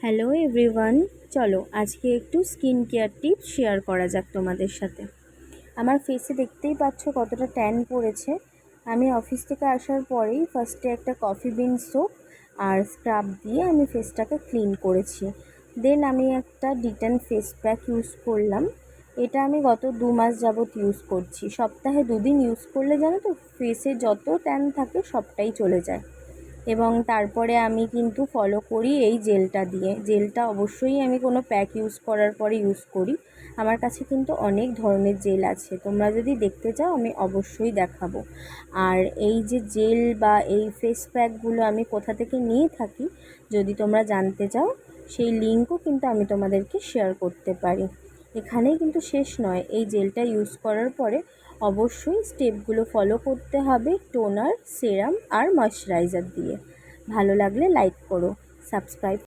Hello everyone, চলো আজকে একটু স্কিন কেয়ার টিপস শেয়ার করা যাক তোমাদের সাথে। আমার ফেসে দেখতেই পাচ্ছ কতটা ট্যান পড়েছে। আমি অফিস থেকে আসার পরেই ফার্স্টে একটা কফি বিন সোপ আর স্ক্রাব দিয়ে আমি ফেসটাকে ক্লিন করেছি। দেন আমি একটা ডিটেন ফেস প্যাক ইউজ করলাম। এটা আমি গত 2 মাস যাবত ইউজ করছি। সপ্তাহে 2 দিন ইউজ করলে জানো তো ফেসে যত ট্যান থাকে সবটাই চলে যায়। এবং তারপরে আমি কিন্তু ফলো করি এই জেলটা দিয়ে। জেলটা অবশ্যই আমি কোনো প্যাক ইউজ করার পরে ইউজ করি। আমার কাছে কিন্তু অনেক ধরনের জেল আছে, তোমরা যদি দেখতে চাও আমি অবশ্যই দেখাবো। আর এই যে জেল বা এই ফেস প্যাকগুলো আমি কোথা থেকে নিয়ে থাকি যদি তোমরা জানতে চাও, সেই লিঙ্কও কিন্তু আমি তোমাদেরকে শেয়ার করতে পারি। এখানেই কিন্তু শেষ নয়, এই জেলটা ইউজ করার পরে অবশ্যই স্টেপগুলো ফলো করতে হবে টোনার, সেরাম আর ময়শ্চারাইজার দিয়ে। ভালো লাগলে লাইক করো, সাবস্ক্রাইব